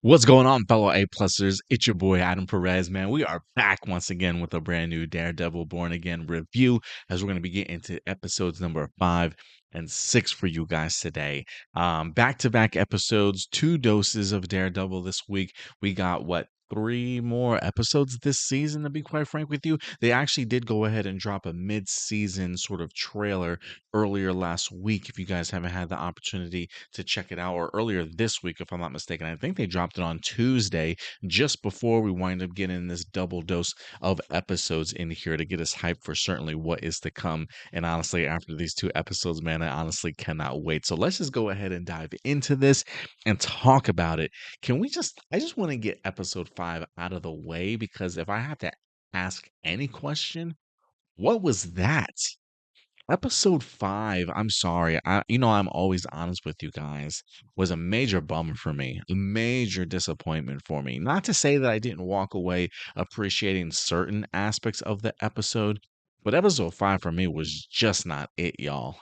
What's going on, fellow A-plusers? It's your boy Adam Perez, man. We are back once again with a brand new Daredevil Born Again review as we're going to be getting into episodes number 5 and 6 for you guys today. Back-to-back episodes, 2 doses of Daredevil this week. We got what? 3 more episodes this season, to be quite frank with you. They actually did go ahead and drop a mid-season sort of trailer earlier last week. If you guys haven't had the opportunity to check it out, or earlier this week, if I'm not mistaken. I think they dropped it on Tuesday, just before we wind up getting this double dose of episodes in here to get us hyped for certainly what is to come. And honestly, after these 2 episodes, man, I honestly cannot wait. So let's just go ahead and dive into this and talk about it. I just want to get episode 5 out of the way, because if I have to ask any question, what was that? Episode 5, I'm sorry. I'm always honest with you guys, was a major bummer for me, a major disappointment for me. Not to say that I didn't walk away appreciating certain aspects of the episode, but episode 5 for me was just not it, y'all.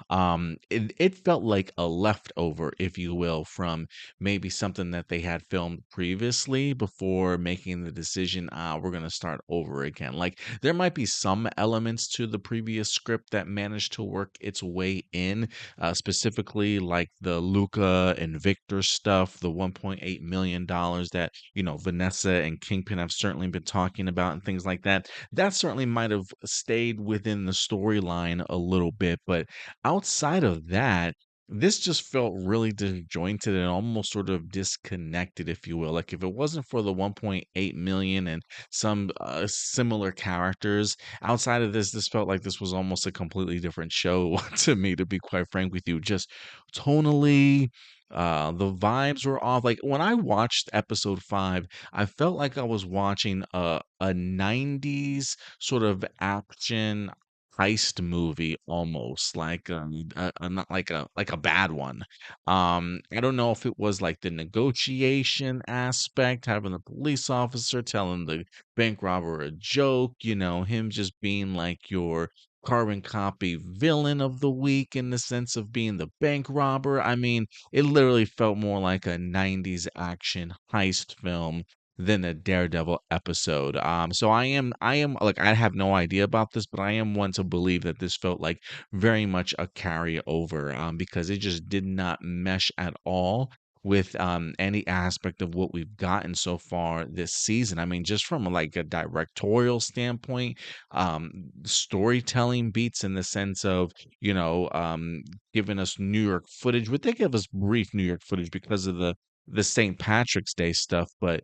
It felt like a leftover, if you will, from maybe something that they had filmed previously before making the decision, we're going to start over again. Like, there might be some elements to the previous script that managed to work its way in, specifically like the Luca and Victor stuff, the $1.8 million that, Vanessa and Kingpin have certainly been talking about and things like that. That certainly might have stayed within the storyline a little bit. But outside of that, this just felt really disjointed and almost sort of disconnected, if you will. Like, if it wasn't for the 1.8 million and some similar characters outside of this felt like this was almost a completely different show to me, to be quite frank with you. Just tonally, the vibes were off. Like, when I watched episode 5, I felt like I was watching a 90s sort of action heist movie, almost like not like a bad one. I don't know if it was like the negotiation aspect, having the police officer telling the bank robber a joke, him just being like your carbon copy villain of the week in the sense of being the bank robber. I mean, it literally felt more like a 90s action heist film than a Daredevil episode. So I am like, I have no idea about this, but I am one to believe that this felt like very much a carryover, because it just did not mesh at all with any aspect of what we've gotten so far this season. I mean, just from like a directorial standpoint, storytelling beats in the sense of, giving us New York footage. But they give us brief New York footage because of the St. Patrick's Day stuff, but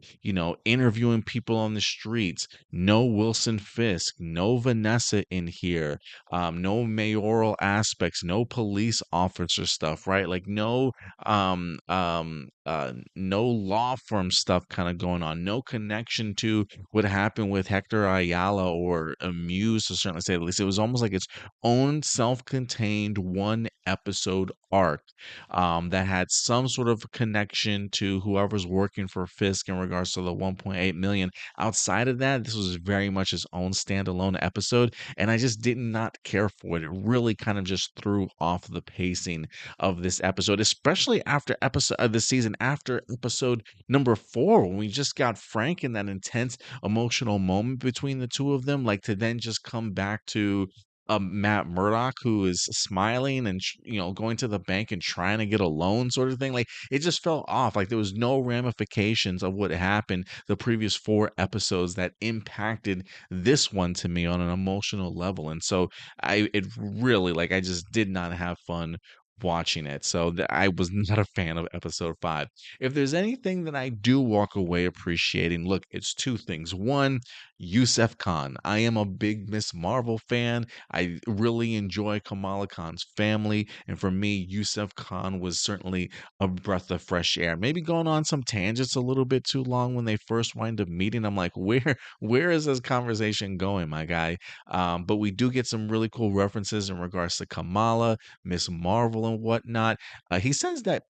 interviewing people on the streets, no Wilson Fisk, no Vanessa in here, no mayoral aspects, no police officer stuff, right? Like, no law firm stuff kind of going on, no connection to what happened with Hector Ayala or Muse, to certainly say the least. It was almost like its own self-contained 1 episode arc, that had some sort of connection to whoever's working for Fisk in regards to the 1.8 million. Outside of that, this was very much its own standalone episode, and I just did not care for it. It really kind of just threw off the pacing of this episode, especially after episode of the season, after episode number 4, when we just got Frank in that intense emotional moment between the two of them. Like, to then just come back to Matt Murdock, who is smiling and going to the bank and trying to get a loan, sort of thing. Like, it just felt off. Like, there was no ramifications of what happened the previous 4 episodes that impacted this one to me on an emotional level. And so it really, like, I just did not have fun watching it. So I was not a fan of episode 5. If there's anything that I do walk away appreciating, look, it's 2 things. One, Yusef Khan. I am a big Miss Marvel fan. I really enjoy Kamala Khan's family, and for me, Yusef Khan was certainly a breath of fresh air. Maybe going on some tangents a little bit too long when they first wind up meeting. I'm like, where is this conversation going, my guy? But we do get some really cool references in regards to Kamala, Miss Marvel, and whatnot. He says that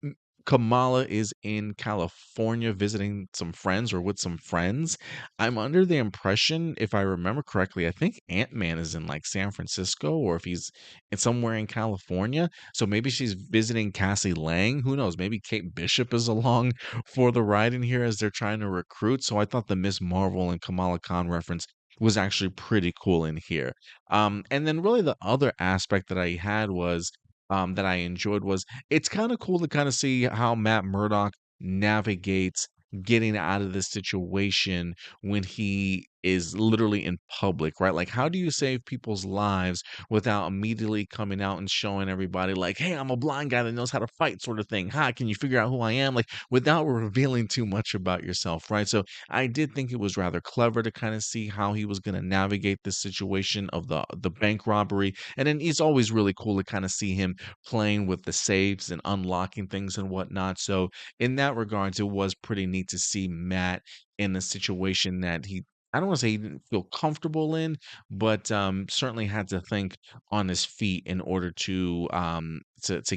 Kamala is in California visiting some friends or with some friends. I'm under the impression, if I remember correctly, I think Ant-Man is in like San Francisco or if he's in somewhere in California. So maybe she's visiting Cassie Lang. Who knows? Maybe Kate Bishop is along for the ride in here as they're trying to recruit. So I thought the Miss Marvel and Kamala Khan reference was actually pretty cool in here. And then really the other aspect that I had was that I enjoyed was it's kind of cool to kind of see how Matt Murdock navigates getting out of this situation when he is literally in public, right? Like, how do you save people's lives without immediately coming out and showing everybody, like, hey, I'm a blind guy that knows how to fight, sort of thing? Hi, can you figure out who I am? Like, without revealing too much about yourself, right? So I did think it was rather clever to kind of see how he was going to navigate this situation of the bank robbery. And then it's always really cool to kind of see him playing with the safes and unlocking things and whatnot. So in that regards, it was pretty neat to see Matt in a situation that I don't want to say he didn't feel comfortable in, but certainly had to think on his feet in order to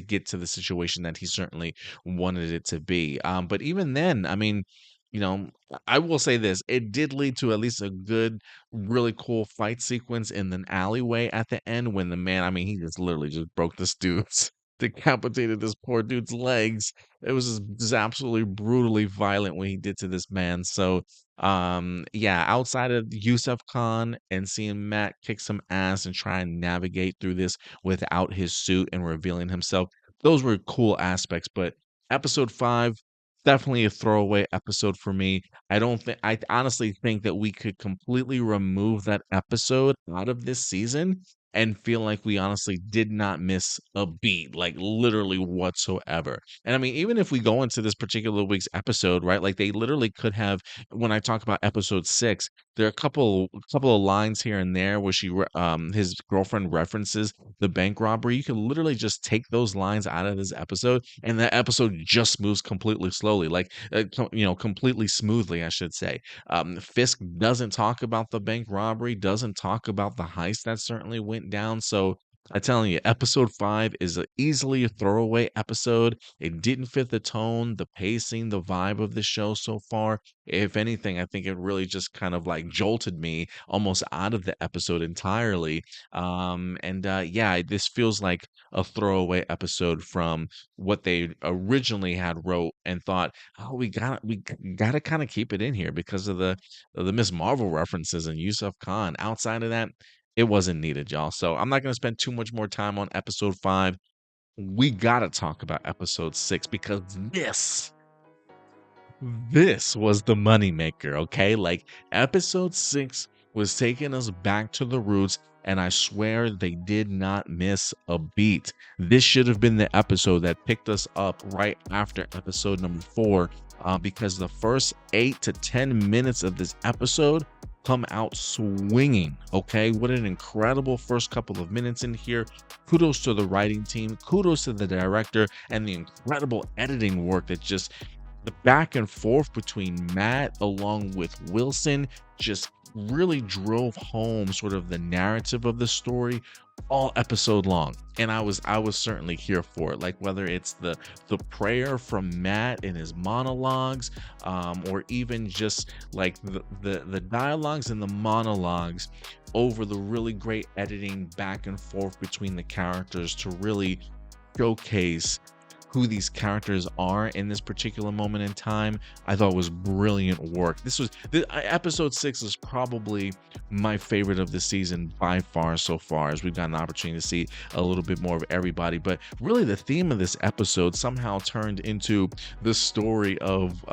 get to the situation that he certainly wanted it to be. But even then, I mean, you know, I will say this: it did lead to at least a good, really cool fight sequence in an alleyway at the end when the man, I mean, he just literally just broke this dude's decapitated this poor dude's legs. It was just absolutely brutally violent what he did to this man. So, yeah, outside of Yusuf Khan and seeing Matt kick some ass and try and navigate through this without his suit and revealing himself, those were cool aspects. But episode 5, definitely a throwaway episode for me. I honestly think that we could completely remove that episode out of this season and feel like we honestly did not miss a beat, like literally whatsoever. And I mean, even if we go into this particular week's episode, right? Like they literally could have, when I talk about episode 6, there are a couple of lines here and there where his girlfriend references the bank robbery. You can literally just take those lines out of this episode, and that episode just moves completely slowly, like completely smoothly, I should say. Fisk doesn't talk about the bank robbery, doesn't talk about the heist that certainly went down. So I'm telling you, episode 5 is easily a throwaway episode. It didn't fit the tone, the pacing, the vibe of the show so far. If anything, I think it really just kind of like jolted me almost out of the episode entirely. And yeah, this feels like a throwaway episode from what they originally had wrote and thought, oh, we gotta kind of keep it in here because of the Miss Marvel references and Yusuf Khan. Outside of that, it wasn't needed, y'all. So I'm not gonna spend too much more time on episode 5. We gotta talk about episode 6 because this was the moneymaker, okay? Like, episode 6 was taking us back to the roots, and I swear they did not miss a beat. This should have been the episode that picked us up right after episode number 4, because the first 8 to 10 minutes of this episode come out swinging, okay? What an incredible first couple of minutes in here. Kudos to the writing team, kudos to the director, and the incredible editing work that just the back and forth between Matt along with Wilson just really drove home sort of the narrative of the story all episode long, and I was certainly here for it, like whether it's the prayer from Matt in his monologues, or even just like the dialogues and the monologues over the really great editing back and forth between the characters to really showcase who these characters are in this particular moment in time. I thought was brilliant work. Episode 6 is probably my favorite of the season by far so far, as we've got an opportunity to see a little bit more of everybody. But really the theme of this episode somehow turned into the story of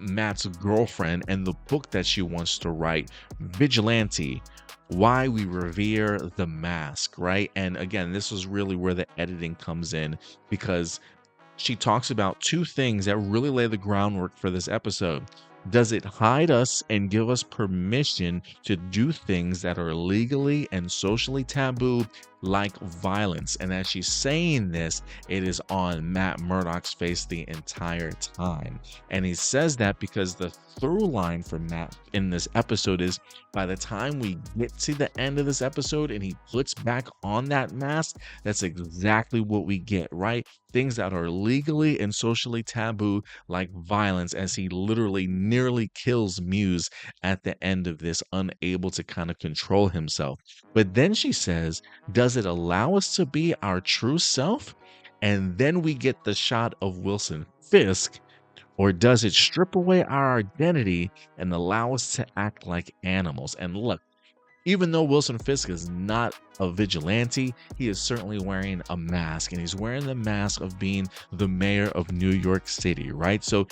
Matt's girlfriend and the book that she wants to write, Vigilante: Why We Revere the Mask, right? And again, this is really where the editing comes in, because she talks about two things that really lay the groundwork for this episode. Does it hide us and give us permission to do things that are legally and socially taboo, like violence? And as she's saying this, it is on Matt Murdock's face the entire time. And he says that because the through line for Matt in this episode is, by the time we get to the end of this episode and he puts back on that mask, that's exactly what we get, right? Things that are legally and socially taboo, like violence, as he literally nearly kills Muse at the end of this, unable to kind of control himself. But then she says, does it allow us to be our true self? And then we get the shot of Wilson Fisk. Or does it strip away our identity and allow us to act like animals? And look, even though Wilson Fisk is not a vigilante, he is certainly wearing a mask, and he's wearing the mask of being the mayor of New York City, right? So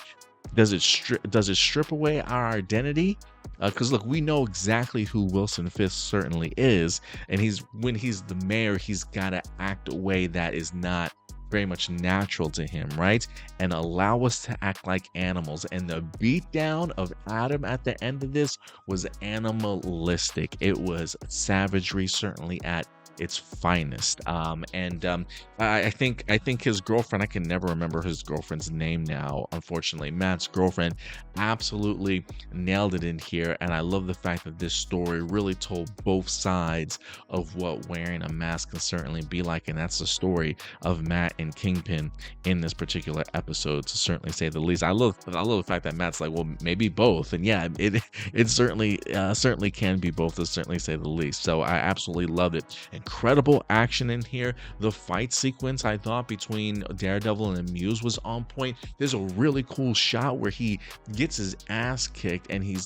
does it strip away our identity? Because look, we know exactly who Wilson Fisk certainly is, and when he's the mayor, he's got to act a way that is not very much natural to him, right? And allow us to act like animals. And the beatdown of Adam at the end of this was animalistic. It was savagery, certainly at its finest. I think his girlfriend, I can never remember his girlfriend's name now, unfortunately. Matt's girlfriend absolutely nailed it in here. And I love the fact that this story really told both sides of what wearing a mask can certainly be like. And that's the story of Matt and Kingpin in this particular episode, to certainly say the least. I love the fact that Matt's like, well, maybe both. And yeah, it certainly can be both, to certainly say the least. So I absolutely loved it. Incredible action in here. The fight sequence, I thought, between Daredevil and Muse was on point. There's a really cool shot where he gets his ass kicked and he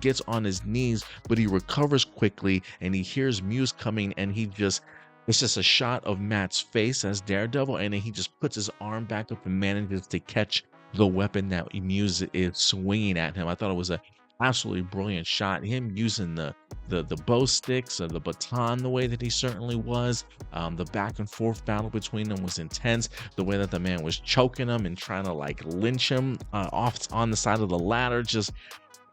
gets on his knees, but he recovers quickly and he hears Muse coming, and it's just a shot of Matt's face as Daredevil, and then he just puts his arm back up and manages to catch the weapon that Muse is swinging at him. I thought it was a absolutely brilliant shot. Him using the bow sticks or the baton the way that he certainly was. The back and forth battle between them was intense. The way that the man was choking him and trying to like lynch him off on the side of the ladder, just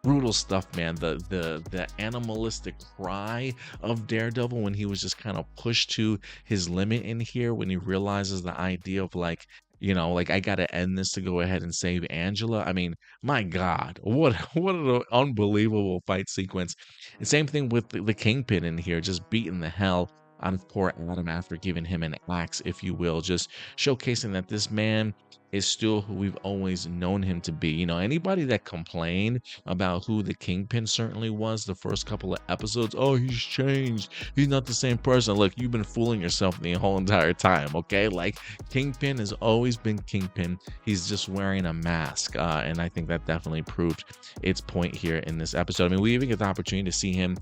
brutal stuff, man. The animalistic cry of Daredevil when he was just kind of pushed to his limit in here, when he realizes the idea of like, like, I gotta end this to go ahead and save Angela. I mean, my God, what an unbelievable fight sequence. And same thing with the Kingpin in here, just beating the hell out of poor Adam after giving him an axe, if you will, just showcasing that this man is still who we've always known him to be. Anybody that complained about who the Kingpin certainly was the first couple of episodes, oh, he's changed, he's not the same person. Look, you've been fooling yourself the whole entire time, okay? Like, Kingpin has always been Kingpin. He's just wearing a mask, and I think that definitely proved its point here in this episode. I mean, we even get the opportunity to see him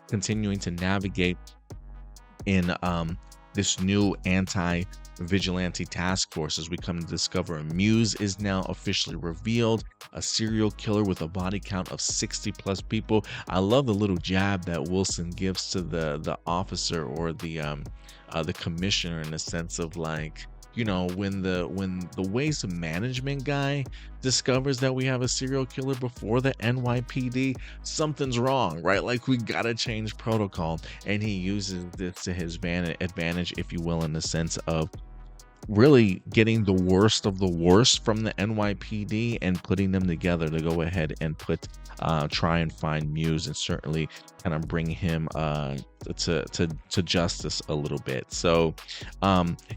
continuing to navigate in this new anti-vigilante task force, as we come to discover Muse is now officially revealed, a serial killer with a body count of 60 plus people. I love the little jab that Wilson gives to the officer, or the commissioner, in the sense of like, when the waste management guy discovers that we have a serial killer before the NYPD, something's wrong, right? Like, we gotta change protocol. And he uses this to his advantage, if you will, in the sense of really getting the worst of the worst from the NYPD and putting them together to go ahead and try and find Muse, and certainly kind of bring him to justice a little bit. So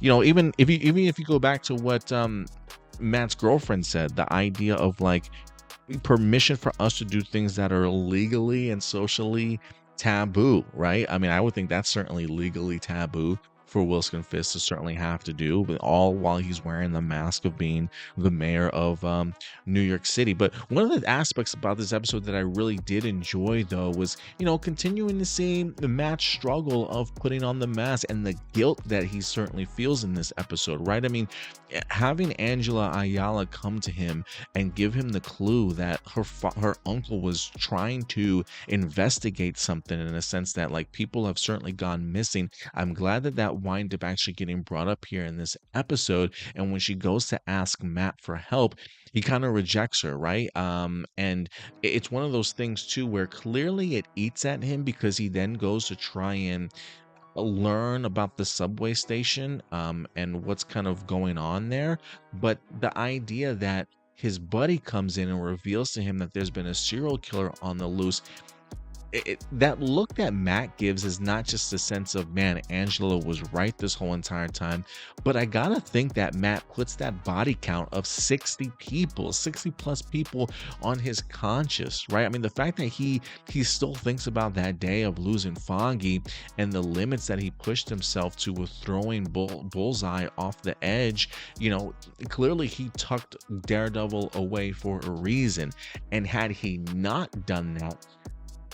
even if you go back to what Matt's girlfriend said, the idea of like permission for us to do things that are legally and socially taboo, right? I mean, I would think that's certainly legally taboo for Wilson Fisk to certainly have to do, but all while he's wearing the mask of being the mayor of New York City. But one of the aspects about this episode that I really did enjoy, though, was, continuing to see the Matt struggle of putting on the mask and the guilt that he certainly feels in this episode, right? I mean, having Angela Ayala come to him and give him the clue that her uncle was trying to investigate something, in a sense that like people have certainly gone missing. I'm glad that that wind up actually getting brought up here in this episode. And when she goes to ask Matt for help, he kind of rejects her, right? And it's one of those things too where clearly it eats at him because he then goes to try and learn about the subway station and what's kind of going on there. But the idea that his buddy comes in and reveals to him that there's been a serial killer on the loose, that look that Matt gives is not just a sense of, man, Angela was right this whole entire time, but I gotta think that Matt puts that body count of 60 people, 60 plus people on his conscious, right? I mean, the fact that he still thinks about that day of losing Foggy and the limits that he pushed himself to with throwing Bullseye off the edge, clearly he tucked Daredevil away for a reason. And had he not done that,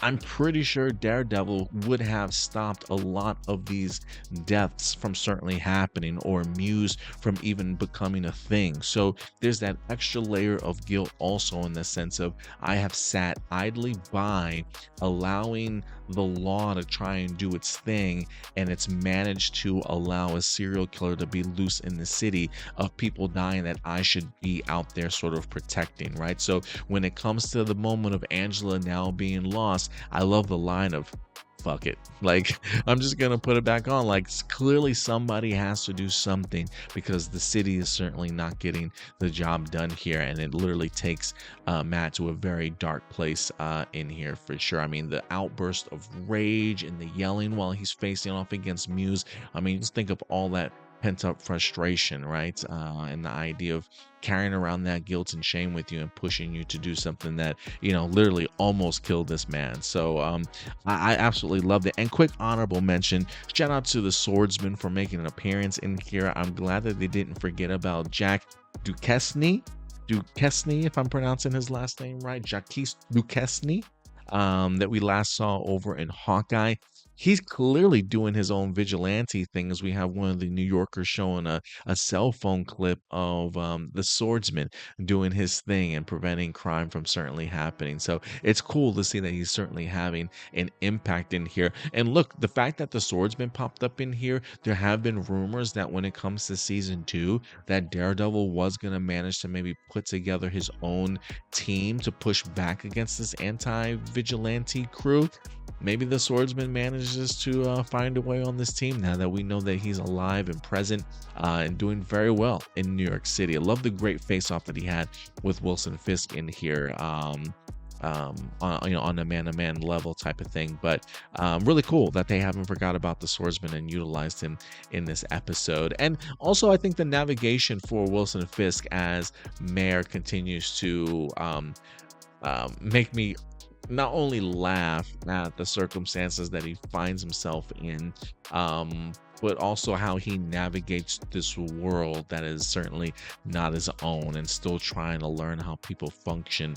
I'm pretty sure Daredevil would have stopped a lot of these deaths from certainly happening, or Muse from even becoming a thing. So there's that extra layer of guilt also, in the sense of, I have sat idly by allowing the law to try and do its thing, and it's managed to allow a serial killer to be loose in the city of people dying that I should be out there sort of protecting, right? So when it comes to the moment of Angela now being lost, I love the line of, fuck it. Like, I'm just gonna put it back on. Like, clearly somebody has to do something, because the city is certainly not getting the job done here, and it literally takes Matt to a very dark place in here for sure. I mean, the outburst of rage and the yelling while he's facing off against Muse. I mean, just think of all that pent up frustration, right? And the idea of carrying around that guilt and shame with you and pushing you to do something that, literally almost killed this man. So I absolutely loved it. And quick honorable mention, shout out to the Swordsman for making an appearance in here. I'm glad that they didn't forget about Jack Duquesne, if I'm pronouncing his last name right, Jacques Duquesne, that we last saw over in Hawkeye. He's clearly doing his own vigilante thing, as we have one of the New Yorkers showing a cell phone clip of the Swordsman doing his thing and preventing crime from certainly happening. So it's cool to see that he's certainly having an impact in here. And look, the fact that the Swordsman popped up in here, there have been rumors that when it comes to season 2, that Daredevil was going to manage to maybe put together his own team to push back against this anti-vigilante crew. Maybe the Swordsman manages to find a way on this team now that we know that he's alive and present and doing very well in New York City. I love the great face-off that he had with Wilson Fisk in here. On a man-to-man level type of thing, but really cool that they haven't forgot about the Swordsman and utilized him in this episode. And also, I think the navigation for Wilson Fisk as Mayor continues to make me not only laugh at the circumstances that he finds himself in, but also how he navigates this world that is certainly not his own, and still trying to learn how people function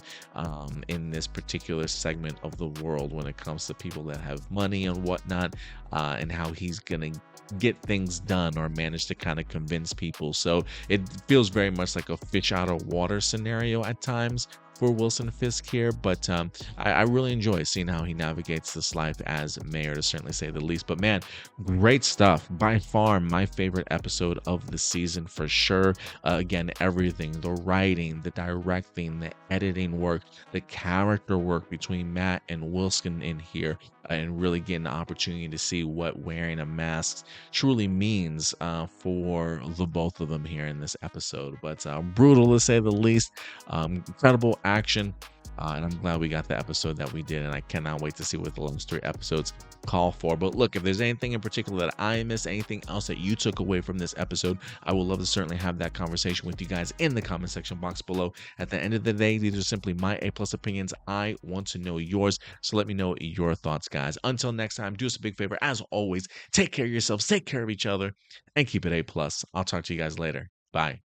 in this particular segment of the world when it comes to people that have money and whatnot, and how he's gonna get things done or manage to kind of convince people. So it feels very much like a fish out of water scenario at times for Wilson Fisk here, but I really enjoy seeing how he navigates this life as mayor, to certainly say the least. But man, great stuff. By far my favorite episode of the season for sure. Again, everything, the writing, the directing, the editing work, the character work between Matt and Wilson in here, and really getting the opportunity to see what wearing a mask truly means for the both of them here in this episode. But brutal to say the least. Incredible action, and I'm glad we got the episode that we did, and I cannot wait to see what the last 3 episodes call for. But look, if there's anything in particular that I missed, anything else that you took away from this episode, I would love to certainly have that conversation with you guys in the comment section box below. At the end of the day, these are simply my A+ opinions. I want to know yours, so let me know your thoughts, guys. Until next time, do us a big favor. As always, take care of yourselves, take care of each other, and keep it A+. I'll talk to you guys later. Bye.